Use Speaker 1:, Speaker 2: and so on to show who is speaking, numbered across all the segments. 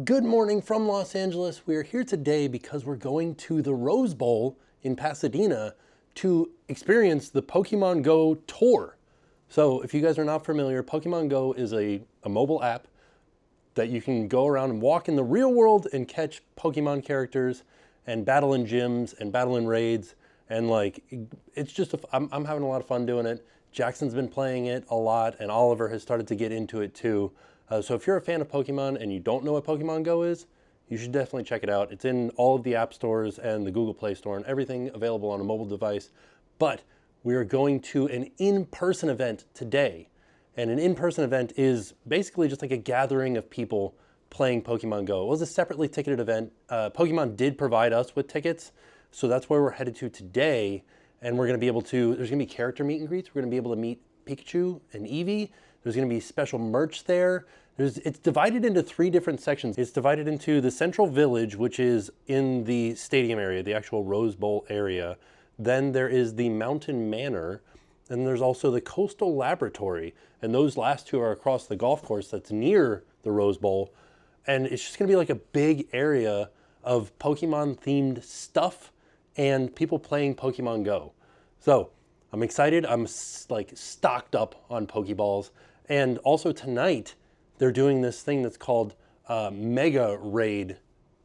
Speaker 1: Good morning from Los Angeles. We are here today because we're going to the Rose Bowl in Pasadena to experience the Pokemon Go tour. So if you guys are not familiar, Pokemon Go is a mobile app that you can go around and walk in the real world and catch Pokemon characters and battle in gyms and battle in raids. And like, it's just, I'm having a lot of fun doing it. Jackson's been playing it a lot and Oliver has started to get into it too. So if you're a fan of Pokemon and you don't know what Pokemon Go is, you should definitely check it out. It's in all of the app stores and the Google Play Store and everything available on a mobile device. But we are going to an in-person event today. And an in-person event is basically just like a gathering of people playing Pokemon Go. It was a separately ticketed event. Pokemon did provide us with tickets, so that's where we're headed to today. And we're gonna be able to, there's gonna be character meet and greets. We're gonna be able to meet Pikachu and Eevee. There's gonna be special merch there. It's divided into 3 different sections. It's divided into the Central Village, which is in the stadium area, the actual Rose Bowl area. Then there is the Mountain Manor. And there's also the Coastal Laboratory. And those last 2 are across the golf course that's near the Rose Bowl. And it's just gonna be like a big area of Pokemon themed stuff and people playing Pokemon Go. So I'm excited. I'm like stocked up on Pokeballs. And also tonight, they're doing this thing that's called Mega Raid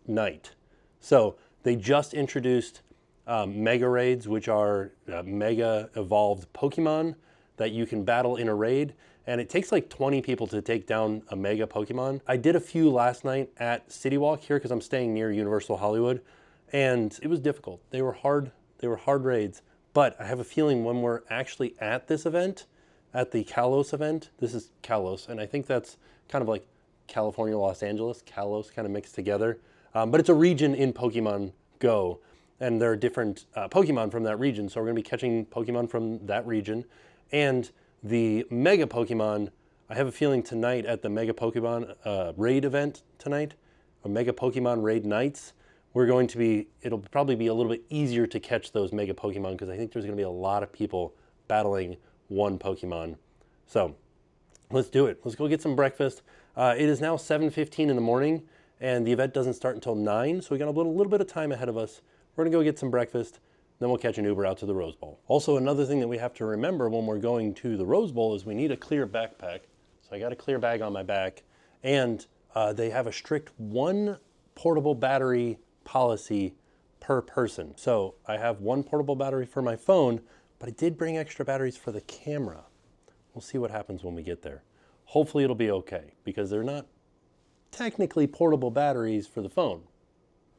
Speaker 1: Night. So they just introduced Mega Raids, which are mega evolved Pokemon that you can battle in a raid. And it takes like 20 people to take down a mega Pokemon. I did a few last night at City Walk here because I'm staying near Universal Hollywood. And it was difficult. They were hard raids. But I have a feeling when we're actually at this event, at the Kalos event, this is Kalos, and I think that's kind of like California, Los Angeles, Kalos kind of mixed together. But it's a region in Pokemon Go, and there are different Pokemon from that region. So we're gonna be catching Pokemon from that region. And the Mega Pokemon, I have a feeling tonight at the Mega Pokemon raid event tonight, or Mega Pokemon raid nights, we're going to be, it'll probably be a little bit easier to catch those Mega Pokemon because I think there's gonna be a lot of people battling one Pokemon. So let's do it. Let's go get some breakfast. It is now 7:15 in the morning and the event doesn't start until 9. So we got a little bit of time ahead of us. We're gonna go get some breakfast, then we'll catch an Uber out to the Rose Bowl. Also, another thing that we have to remember when we're going to the Rose Bowl is we need a clear backpack. So I got a clear bag on my back and they have a strict 1 portable battery policy per person. So I have 1 portable battery for my phone, but I did bring extra batteries for the camera. We'll see what happens when we get there. Hopefully it'll be okay because they're not technically portable batteries for the phone.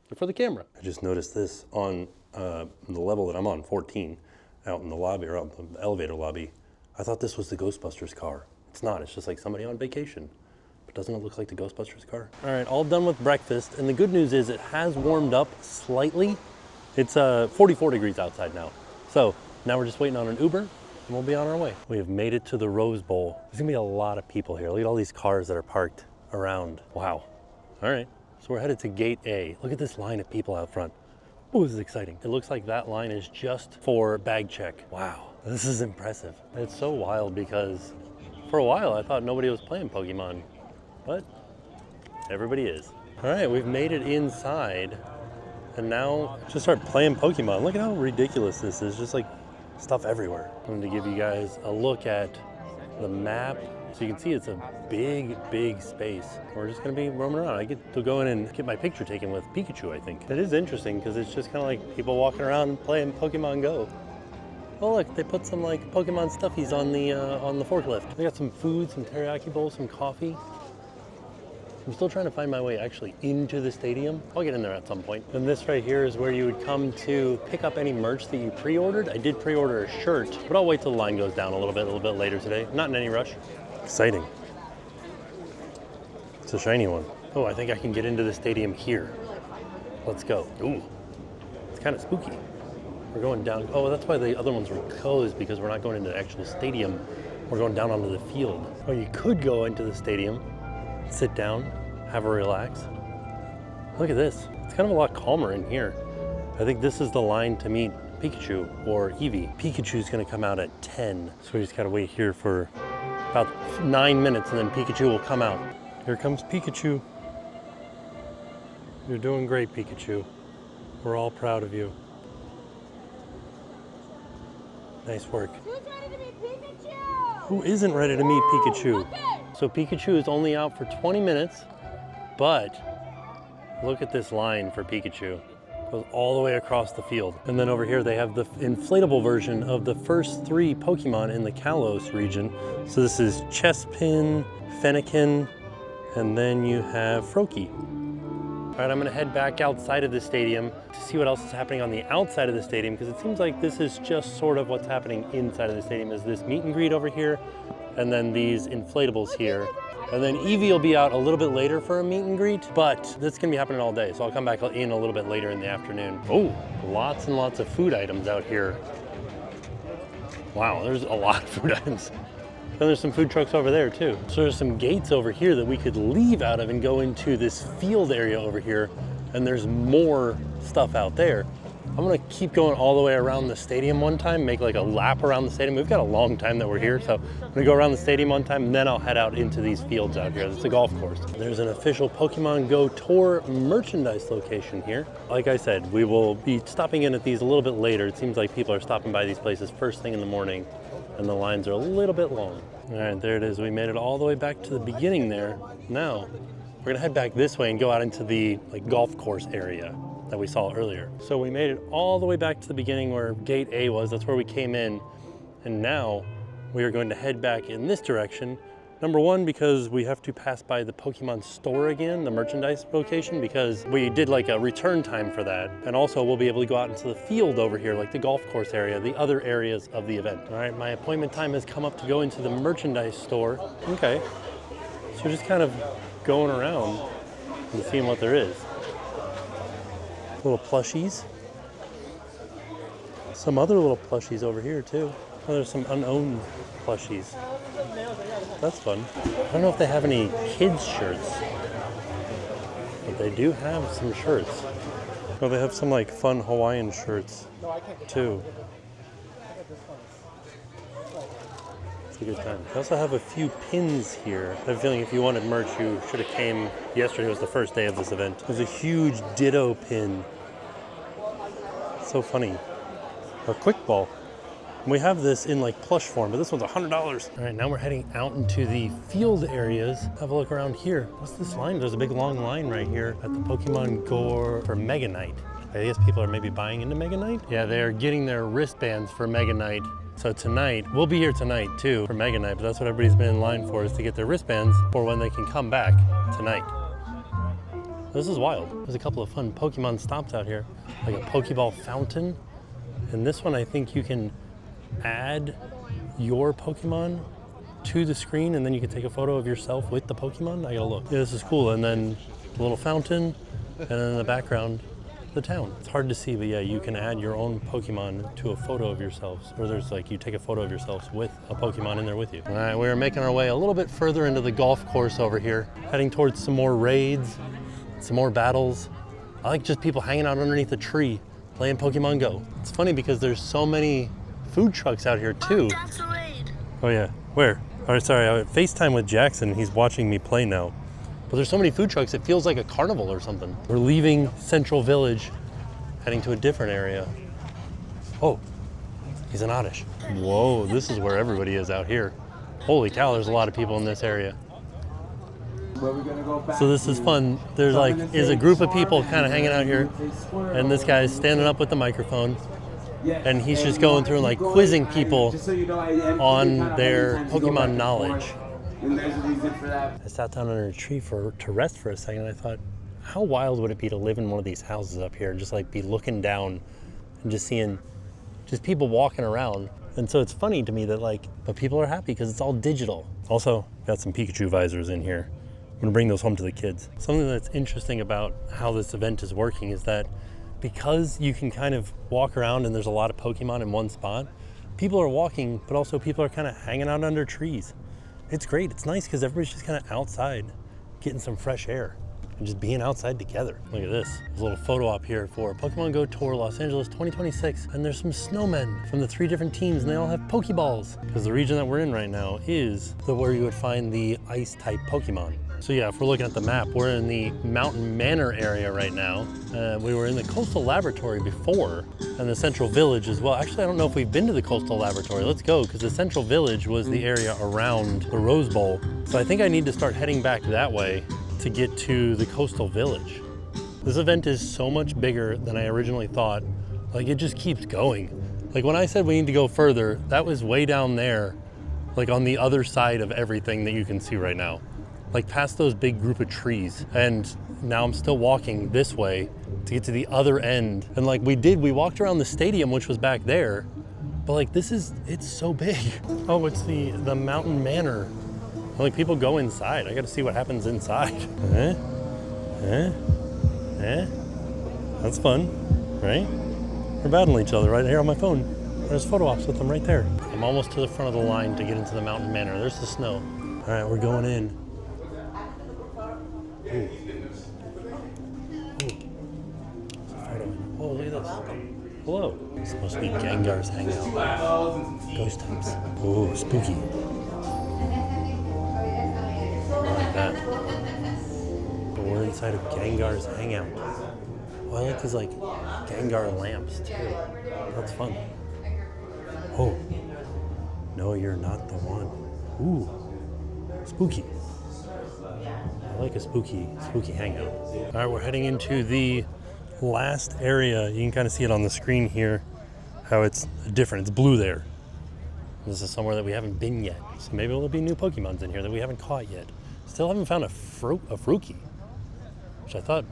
Speaker 1: They're for the camera. I just noticed this on the level that I'm on, 14, out in the lobby or out in the elevator lobby. I thought this was the Ghostbusters car. It's not, it's just like somebody on vacation. But doesn't it look like the Ghostbusters car? All right, all done with breakfast. And the good news is it has warmed up slightly. It's 44 degrees outside now. So now we're just waiting on an Uber and we'll be on our way. We have made it to the Rose Bowl. There's gonna be a lot of people here. Look at all these cars that are parked around. Wow. All right, so we're headed to Gate A. Look at this line of people out front. Oh, this is exciting. It looks like that line is just for bag check. Wow, this is impressive. It's so wild because for a while I thought nobody was playing Pokemon, but everybody is. All right, we've made it inside and now just start playing Pokemon. Look at how ridiculous this is, just like stuff everywhere. I'm going to give you guys a look at the map. So you can see it's a big, big space. We're just going to be roaming around. I get to go in and get my picture taken with Pikachu, I think. It is interesting because it's just kind of like people walking around playing Pokemon Go. Oh look, they put some like Pokemon stuffies on the forklift. They got some food, some teriyaki bowls, some coffee. I'm still trying to find my way actually into the stadium. I'll get in there at some point. And this right here is where you would come to pick up any merch that you pre-ordered. I did pre-order a shirt, but I'll wait till the line goes down a little bit later today. Not in any rush. Exciting. It's a shiny one. Oh, I think I can get into the stadium here. Let's go. Ooh, it's kind of spooky. We're going down. Oh, that's why the other ones were closed because we're not going into the actual stadium. We're going down onto the field. Oh, you could go into the stadium, sit down, have a relax. Look at this. It's kind of a lot calmer in here. I think this is the line to meet Pikachu or Eevee. Pikachu's gonna come out at 10, so we just gotta wait here for about 9 minutes and then Pikachu will come out. Here comes Pikachu. You're doing great, Pikachu. We're all proud of you. Nice work.
Speaker 2: Who's ready to meet Pikachu?
Speaker 1: Who isn't ready to meet Pikachu?
Speaker 2: Okay.
Speaker 1: So Pikachu is only out for 20 minutes, but look at this line for Pikachu. Goes all the way across the field. And then over here they have the inflatable version of the first 3 Pokemon in the Kalos region. So this is Chespin, Fennekin, and then you have Froakie. All right, I'm gonna head back outside of the stadium to see what else is happening on the outside of the stadium, because it seems like this is just sort of what's happening inside of the stadium. Is this meet and greet over here, and then these inflatables here. And then Eevee will be out a little bit later for a meet and greet, but that's gonna be happening all day. So I'll come back in a little bit later in the afternoon. Oh, lots and lots of food items out here. Wow, there's a lot of food items. And there's some food trucks over there too. So there's some gates over here that we could leave out of and go into this field area over here. And there's more stuff out there. I'm gonna keep going all the way around the stadium one time, make like a lap around the stadium. We've got a long time that we're here, so I'm gonna go around the stadium one time and then I'll head out into these fields out here. It's a golf course. There's an official Pokemon Go Tour merchandise location here. Like I said, we will be stopping in at these a little bit later. It seems like people are stopping by these places first thing in the morning, and the lines are a little bit long. All right, there it is. We made it all the way back to the beginning there. Now, we're gonna head back this way and go out into the golf course area that we saw earlier. So we made it all the way back to the beginning where gate A was. That's where we came in. And now we are going to head back in this direction. Number one, because we have to pass by the Pokemon store again, the merchandise location, because we did like a return time for that. And also we'll be able to go out into the field over here, like the golf course area, the other areas of the event. All right, my appointment time has come up to go into the merchandise store. Okay, so just kind of going around and seeing what there is. Little plushies. Some other little plushies over here too. Oh, there's some unowned plushies. That's fun. I don't know if they have any kids shirts, but they do have some shirts. Oh, they have some like fun Hawaiian shirts too. It's a good time. They also have a few pins here. I have a feeling if you wanted merch, you should have came yesterday. Was the first day of this event. There's a huge Ditto pin. So funny. A quick ball. We have this in like plush form, but this one's $100. All right, now we're heading out into the field areas. Have a look around here. What's this line? There's a big long line right here at the Pokemon Go for Mega Night. I guess people are maybe buying into Mega Night. Yeah, they are getting their wristbands for Mega Night. So tonight, we'll be here tonight too for Mega Night, but that's what everybody's been in line for, is to get their wristbands for when they can come back tonight. This is wild. There's a couple of fun Pokemon stops out here, like a Pokeball fountain. And this one, I think you can add your Pokemon to the screen and then you can take a photo of yourself with the Pokemon. I gotta look. Yeah, this is cool. And then a little fountain, and then in the background, the town. It's hard to see, but yeah, you can add your own Pokemon to a photo of yourselves. Or there's like, you take a photo of yourselves with a Pokemon in there with you. All right, we're making our way a little bit further into the golf course over here, heading towards some more raids, some more battles. I like just people hanging out underneath a tree, playing Pokemon Go. It's funny because there's so many food trucks out here too.
Speaker 2: That's a raid.
Speaker 1: Oh yeah, where? All right, sorry, I FaceTime with Jackson. He's watching me play now. But there's so many food trucks, it feels like a carnival or something. We're leaving Central Village, heading to a different area. Oh, he's an Oddish. Whoa, this is where everybody is out here. Holy cow, there's a lot of people in this area. So this is fun. There's like, is a group of people kind of hanging out here, and this guy's standing up with the microphone, and he's just going through and like quizzing people on their Pokemon knowledge. I sat down under a tree to rest for a second, and I thought, how wild would it be to live in one of these houses up here and just like be looking down and just seeing just people walking around. And so it's funny to me that but people are happy because it's all digital. Also, got some Pikachu visors in here. I'm gonna bring those home to the kids. Something that's interesting about how this event is working is that because you can kind of walk around and there's a lot of Pokemon in one spot, people are walking, but also people are kind of hanging out under trees. It's great, it's nice because everybody's just kind of outside getting some fresh air and just being outside together. Look at this. There's a little photo op here for Pokemon Go Tour Los Angeles 2026. And there's some snowmen from the 3 different teams and they all have Pokeballs. Because the region that we're in right now is where you would find the ice type Pokemon. So yeah, if we're looking at the map, we're in the Mountain Manor area right now. We were in the Coastal Laboratory before, and the Central Village as well. Actually, I don't know if we've been to the Coastal Laboratory. Let's go, because the Central Village was the area around the Rose Bowl. So I think I need to start heading back that way to get to the Coastal Village. This event is so much bigger than I originally thought. Like, it just keeps going. Like, when I said we need to go further, that was way down there, like on the other side of everything that you can see right now. Like past those big group of trees. And now I'm still walking this way to get to the other end. And like we walked around the stadium, which was back there, but like it's so big. Oh, it's the Mountain Manor. Like people go inside. I gotta see what happens inside. That's fun, right? We're battling each other right here on my phone. There's photo ops with them right there. I'm almost to the front of the line to get into the Mountain Manor. There's the snow. All right, we're going in. Ooh. Oh, look at this. Hello. It's supposed to be Gengar's hangout. Ghost types. Oh, spooky. I like that. But we're inside of Gengar's hangout. Oh, I like these like Gengar lamps too. That's fun. Oh. No, you're not the one. Ooh. Spooky. I like a spooky hangout. All right, we're heading into the last area. You can kind of see it on the screen here, how it's different. It's blue there. This is somewhere that we haven't been yet. So maybe there'll be new Pokemons in here that we haven't caught yet. Still haven't found a Fruki, which I thought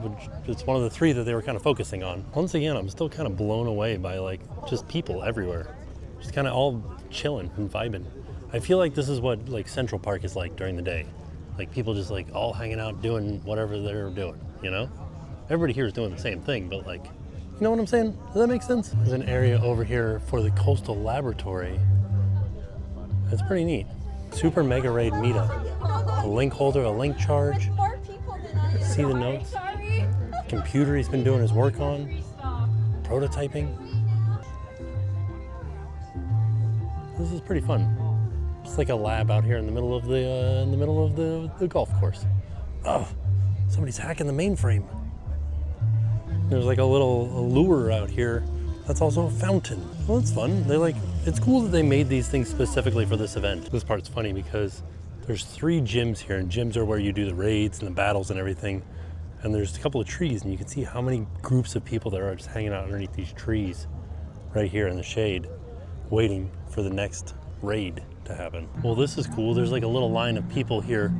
Speaker 1: it's one of the 3 that they were kind of focusing on. Once again, I'm still kind of blown away by like just people everywhere. Just kind of all chilling and vibing. I feel like this is what like Central Park is like during the day. Like people just like all hanging out doing whatever they're doing, you know? Everybody here is doing the same thing, but like, you know what I'm saying? Does that make sense? There's an area over here for the Coastal Laboratory. That's pretty neat. Super Mega Raid meetup. A link holder, a link charge. See the notes. Computer he's been doing his work on. Prototyping. This is pretty fun. It's like a lab out here in the middle of the golf course. Oh, somebody's hacking the mainframe. There's like a little lure out here. That's also a fountain. Well, that's fun. It's cool that they made these things specifically for this event. This part's funny because there's 3 gyms here, and gyms are where you do the raids and the battles and everything. And there's a couple of trees, and you can see how many groups of people there are just hanging out underneath these trees right here in the shade, waiting for the next raid to happen. Well, this is cool. There's like a little line of people here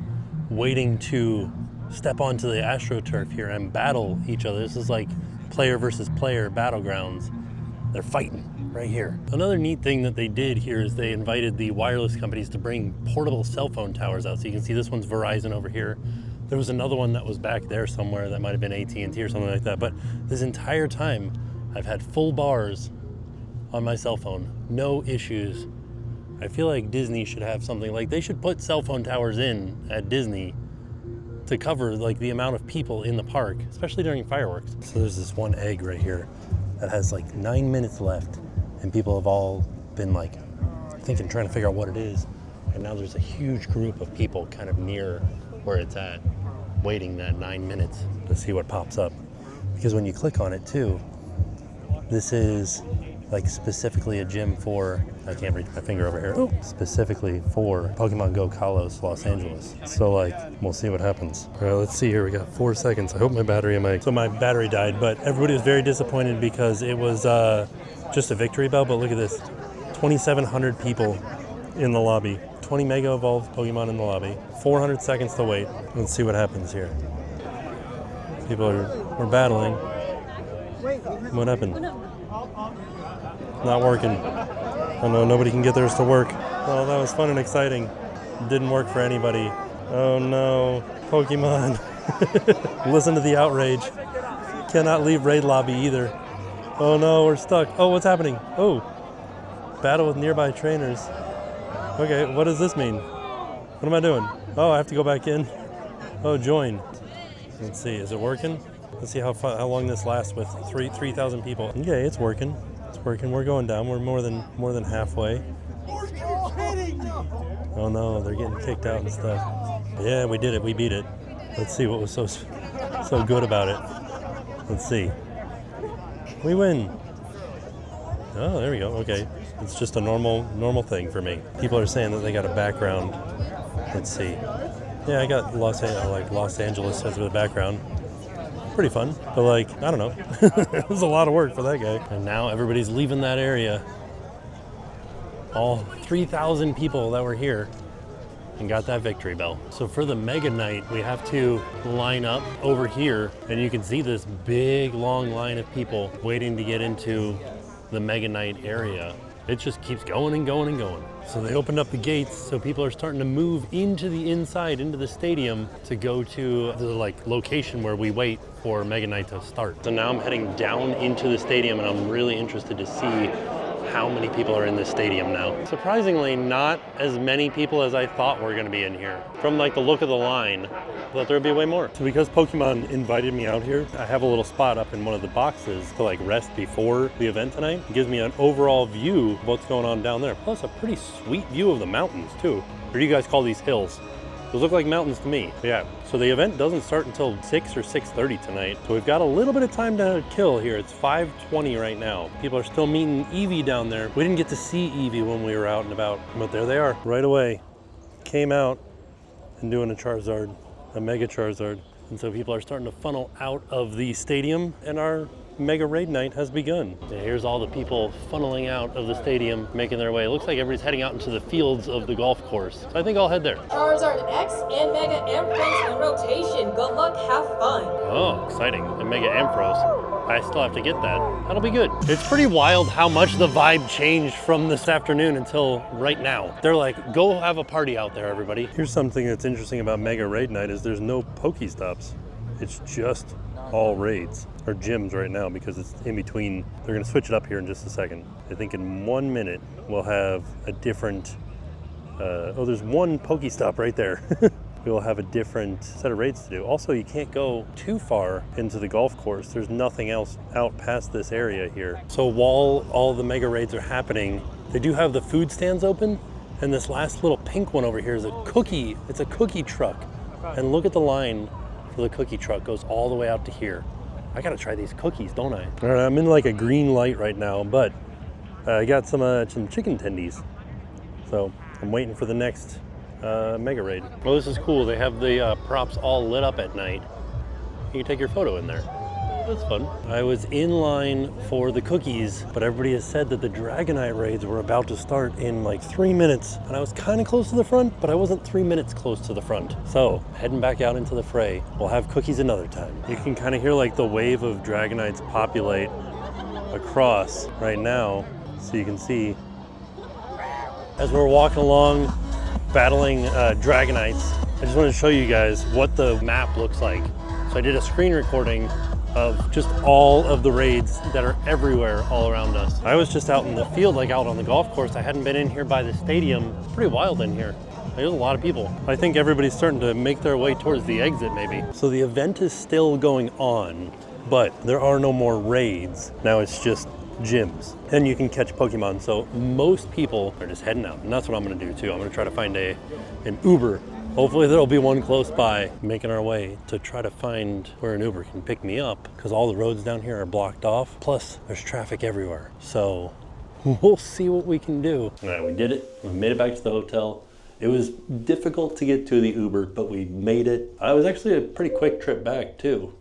Speaker 1: waiting to step onto the AstroTurf here and battle each other. This is like player versus player battlegrounds. They're fighting right here. Another neat thing that they did here is they invited the wireless companies to bring portable cell phone towers out. So you can see this one's Verizon over here. There was another one that was back there somewhere that might have been AT&T or something like that. But this entire time, I've had full bars on my cell phone. No issues. I feel like Disney should have something like they should put cell phone towers in at Disney to cover like the amount of people in the park, especially during fireworks. So there's this one egg right here that has like 9 minutes left, and people have all been like trying to figure out what it is. And now there's a huge group of people kind of near where it's at, waiting that 9 minutes to see what pops up. Because when you click on it too, this is like specifically a gym for, I can't reach my finger over here, specifically for Pokemon Go Kalos Los Angeles. So like, we'll see what happens. All right, let's see here, we got 4 seconds. I hope my battery So my battery died, but everybody was very disappointed because it was just a victory bell, but look at this. 2,700 people in the lobby. 20 Mega Evolved Pokemon in the lobby. 400 seconds to wait. Let's see what happens here. People are battling. What happened? Not working. Oh no, nobody can get theirs to work. Well, that was fun and exciting. Didn't work for anybody. Oh no, Pokemon. Listen to the outrage. Cannot leave raid lobby either. Oh no, we're stuck. Oh, what's happening? Oh, battle with nearby trainers. Okay, what does this mean? What am I doing? Oh, I have to go back in. Oh, join. Let's see, is it working? Let's see how long this lasts with 3,000 people. Okay, it's working. It's working. We're going down. We're more than halfway. Oh no, they're getting kicked out and stuff. Yeah, we did it. We beat it. Let's see what was so good about it. Let's see. We win. Oh, there we go. Okay, it's just a normal thing for me. People are saying that they got a background. Let's see. Yeah, I got Los Angeles as the background. Pretty fun, but like, I don't know. It was a lot of work for that guy. And now everybody's leaving that area. All 3,000 people that were here and got that victory bell. So for the Mega Night, we have to line up over here, and you can see this big long line of people waiting to get into the Mega Night area. It just keeps going and going and going. So they opened up the gates, so people are starting to move into the inside, into the stadium, to go to the location where we wait for Mega Night to start. So now I'm heading down into the stadium, and I'm really interested to see how many people are in this stadium now. Surprisingly, not as many people as I thought were gonna be in here. From the look of the line, I thought there'd be way more. So because Pokemon invited me out here, I have a little spot up in one of the boxes to rest before the event tonight. It gives me an overall view of what's going on down there. Plus a pretty sweet view of the mountains too. Or do you guys call these hills? Those look like mountains to me. Yeah, so the event doesn't start until 6 or 6:30 tonight. So we've got a little bit of time to kill here. It's 5:20 right now. People are still meeting Eevee down there. We didn't get to see Eevee when we were out and about, but there they are. Right away, came out and doing a Charizard, a Mega Charizard. And so people are starting to funnel out of the stadium, and our Mega Raid Night has begun. And here's all the people funneling out of the stadium, making their way. It looks like everybody's heading out into the fields of the golf course. So I think I'll head there.
Speaker 3: Charizard X and Mega Ampharos in rotation. Good luck, have fun.
Speaker 1: Oh, exciting. And Mega Ampharos. I still have to get that. That'll be good. It's pretty wild how much the vibe changed from this afternoon until right now. They're like, go have a party out there, everybody. Here's something that's interesting about Mega Raid Night is there's no Pokestops. It's just all raids, or gyms right now, because it's in between. They're gonna switch it up here in just a second. I think in 1 minute, we'll have a different, oh, there's one Pokestop right there. We will have a different set of raids to do. Also, you can't go too far into the golf course. There's nothing else out past this area here. So while all the mega raids are happening, they do have the food stands open, and this last little pink one over here is a cookie. It's a cookie truck. And look at the line for the cookie truck, goes all the way out to here. I gotta try these cookies, don't I? All right, I'm in a green light right now, but I got some chicken tendies. So I'm waiting for the next mega raid. Well, this is cool. They have the props all lit up at night. You can take your photo in there. That's fun. I was in line for the cookies, but everybody has said that the Dragonite raids were about to start in 3 minutes. And I was kind of close to the front, but I wasn't 3 minutes close to the front. So heading back out into the fray. We'll have cookies another time. You can kind of hear the wave of Dragonites populate across right now. So you can see as we're walking along, battling Dragonites. I just wanted to show you guys what the map looks like. So I did a screen recording of just all of the raids that are everywhere all around us. I was just out in the field, out on the golf course. I hadn't been in here by the stadium. It's pretty wild in here. There's a lot of people. I think everybody's starting to make their way towards the exit maybe. So the event is still going on, but there are no more raids. Now it's just gyms, and you can catch Pokemon. So most people are just heading out, and that's what I'm gonna do too. I'm gonna try to find an Uber. Hopefully there'll be one close by, making our way to try to find where an Uber can pick me up, because all the roads down here are blocked off. Plus there's traffic everywhere. So we'll see what we can do. All right, we did it. We made it back to the hotel. It was difficult to get to the Uber, but we made it. It was actually a pretty quick trip back too.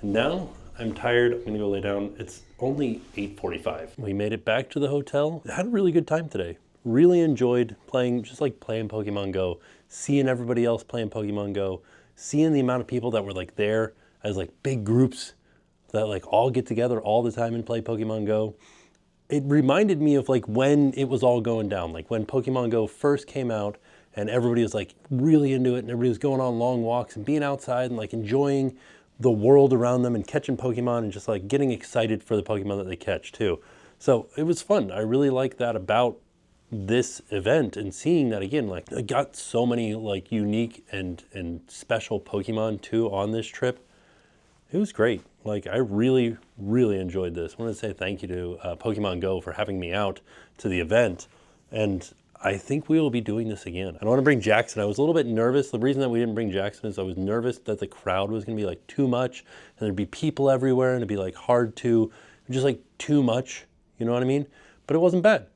Speaker 1: And now I'm tired. I'm gonna go lay down. It's only 8:45. We made it back to the hotel. I had a really good time today. Really enjoyed playing, just playing Pokemon Go, seeing everybody else playing Pokemon Go, seeing the amount of people that were there as big groups that all get together all the time and play Pokemon Go. It reminded me of when it was all going down, when Pokemon Go first came out and everybody was really into it, and everybody was going on long walks and being outside and enjoying the world around them and catching Pokemon and just getting excited for the Pokemon that they catch too. So it was fun. I really like that about this event, and seeing that again, I got so many unique and special Pokemon too on this trip. It was great. I really, really enjoyed this. I want to say thank you to Pokemon Go for having me out to the event. And I think we will be doing this again. I don't want to bring Jackson. I was a little bit nervous. The reason that we didn't bring Jackson is I was nervous that the crowd was going to be like too much and there'd be people everywhere and it'd be like hard to, just like too much, you know what I mean? But it wasn't bad.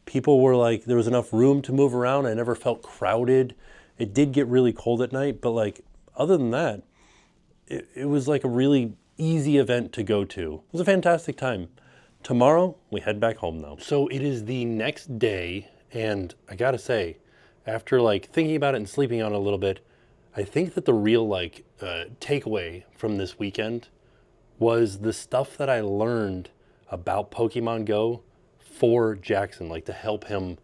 Speaker 1: People were like, there was enough room to move around. I never felt crowded. It did get really cold at night, but like other than that, it was like a really easy event to go to. It was a fantastic time. Tomorrow, we head back home though. So it is the next day, and I gotta say, after like thinking about it and sleeping on it a little bit, I think that the real like takeaway from this weekend was the stuff that I learned about Pokemon Go for Jackson, like to help him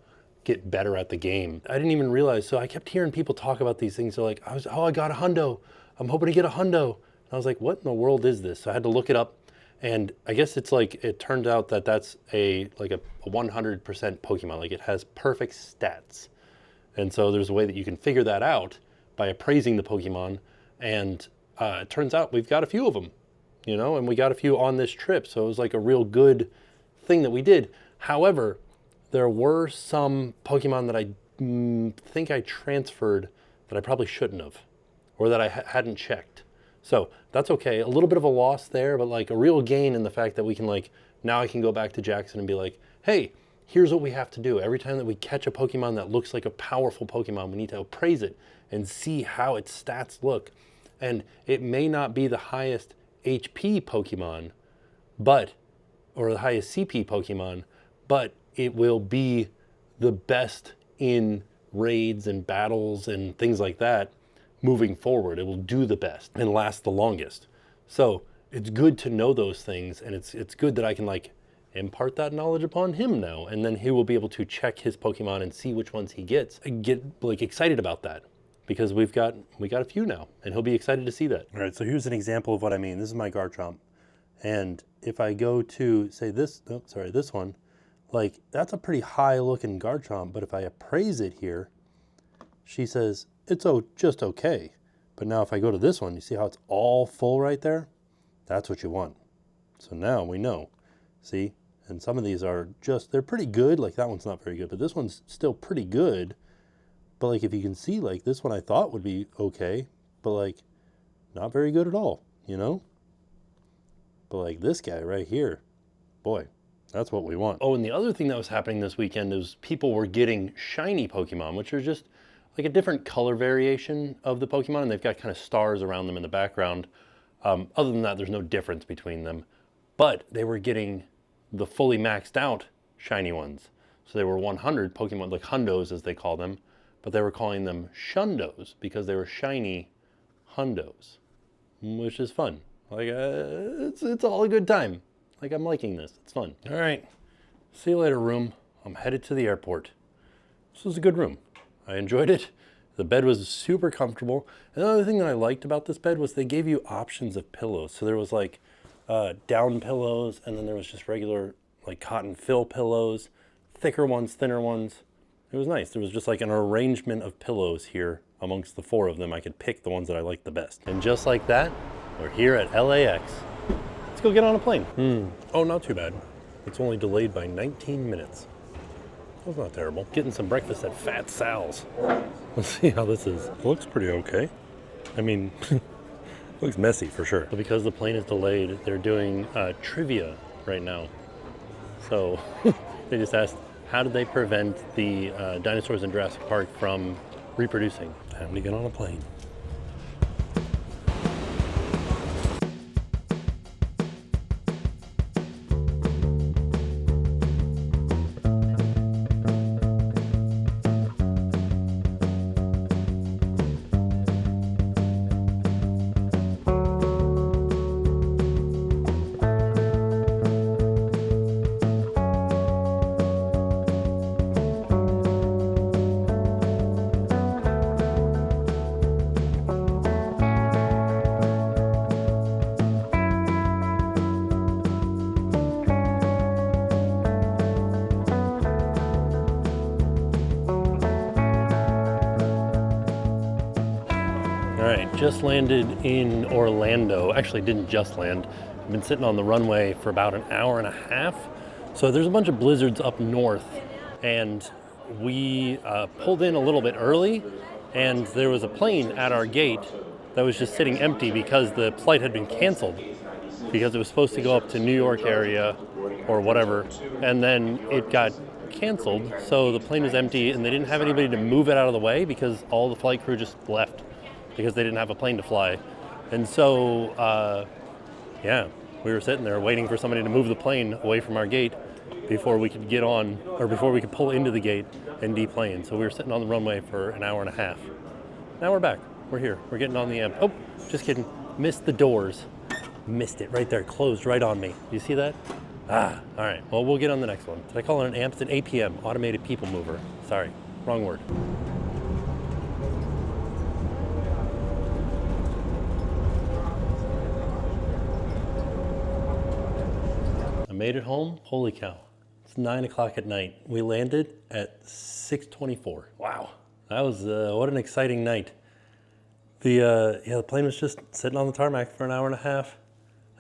Speaker 1: get better at the game. I didn't even realize, so I kept hearing people talk about these things. They're like, I got a hundo. I'm hoping to get a hundo. And I was like, what in the world is this? So I had to look it up. And I guess it's like, it turned out that that's a 100% Pokemon. Like it has perfect stats. And so there's a way that you can figure that out by appraising the Pokemon. And it turns out we've got a few of them, you know, and we got a few on this trip. So it was like a real good thing that we did. However, there were some Pokemon that I think I transferred that I probably shouldn't have, or that I hadn't checked. So that's okay. A little bit of a loss there, but like a real gain in the fact that we can like, now I can go back to Jackson and be like, hey, here's what we have to do. Every time that we catch a Pokemon that looks like a powerful Pokemon, we need to appraise it and see how its stats look. And it may not be the highest HP Pokemon, or the highest CP Pokemon, but it will be the best in raids and battles and things like that moving forward. It will do the best and last the longest. So it's good to know those things, and it's good that I can like impart that knowledge upon him now, and then he will be able to check his Pokemon and see which ones he gets and get like excited about that, because we got a few now, and he'll be excited to see that. All right, so here's an example of what I mean. This is my Garchomp, and if I go to say this one, like that's a pretty high looking Garchomp, but if I appraise it here, she says it's just okay. But now if I go to this one, you see how it's all full right there? That's what you want. So now we know, see? And some of these are they're pretty good. Like that one's not very good, but this one's still pretty good. But like if you can see, like this one I thought would be okay, but like not very good at all, you know? But like this guy right here, boy, that's what we want. Oh, and the other thing that was happening this weekend is people were getting shiny Pokemon, which are just like a different color variation of the Pokemon, and they've got kind of stars around them in the background. Other than that, there's no difference between them. But they were getting the fully maxed out shiny ones. So they were 100 Pokemon, like hundos as they call them, but they were calling them shundos because they were shiny hundos, which is fun. Like it's all a good time. Like I'm liking this, it's fun. All right, see you later, room. I'm headed to the airport. This was a good room. I enjoyed it. The bed was super comfortable. Another thing that I liked about this bed was they gave you options of pillows. So there was like down pillows, and then there was just regular like cotton fill pillows, thicker ones, thinner ones. It was nice. There was just like an arrangement of pillows here amongst the four of them. I could pick the ones that I liked the best. And just like that, we're here at LAX. Let's go get on a plane. Oh, not too bad. It's only delayed by 19 minutes. That's not terrible. Getting some breakfast at Fat Sal's. Let's see how this is. It looks pretty okay. I mean, looks messy for sure. But because the plane is delayed, they're doing trivia right now. So they just asked, how did they prevent the dinosaurs in Jurassic Park from reproducing? Time to get on a plane. Just landed in Orlando. Actually didn't just land. I've been sitting on the runway for about an hour and a half. So there's a bunch of blizzards up north, and we pulled in a little bit early, and there was a plane at our gate that was just sitting empty because the flight had been canceled because it was supposed to go up to New York area or whatever, and then it got canceled, so the plane was empty and they didn't have anybody to move it out of the way because all the flight crew just left because they didn't have a plane to fly. And so, yeah, we were sitting there waiting for somebody to move the plane away from our gate before we could get on, or before we could pull into the gate and deplane. So we were sitting on the runway for an hour and a half. Now we're back. We're here. We're getting on the amp. Oh, just kidding. Missed the doors. Missed it right there. Closed right on me. You see that? Ah, all right. Well, we'll get on the next one. Did I call it an amp? It's an APM, automated people mover. Sorry, wrong word. I made it home. Holy cow. It's 9 o'clock at night. We landed at 6:24. Wow. That was, what an exciting night. The plane was just sitting on the tarmac for an hour and a half,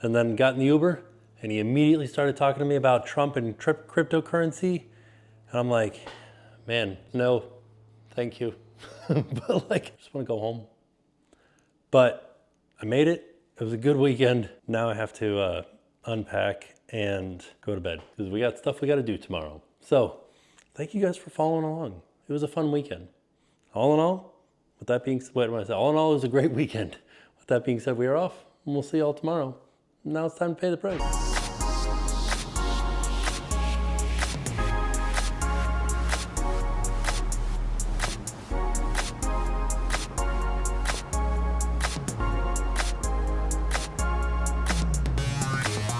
Speaker 1: and then got in the Uber, and he immediately started talking to me about Trump and cryptocurrency. And I'm like, man, no, thank you. But like, I just want to go home. But I made it. It was a good weekend. Now I have to unpack and go to bed because we got stuff we got to do tomorrow. So thank you guys for following along. It was a fun weekend. All in all, with that being said, when I say all in all, it was a great weekend. With that being said, we are off, and we'll see you all tomorrow. Now it's time to pay the price.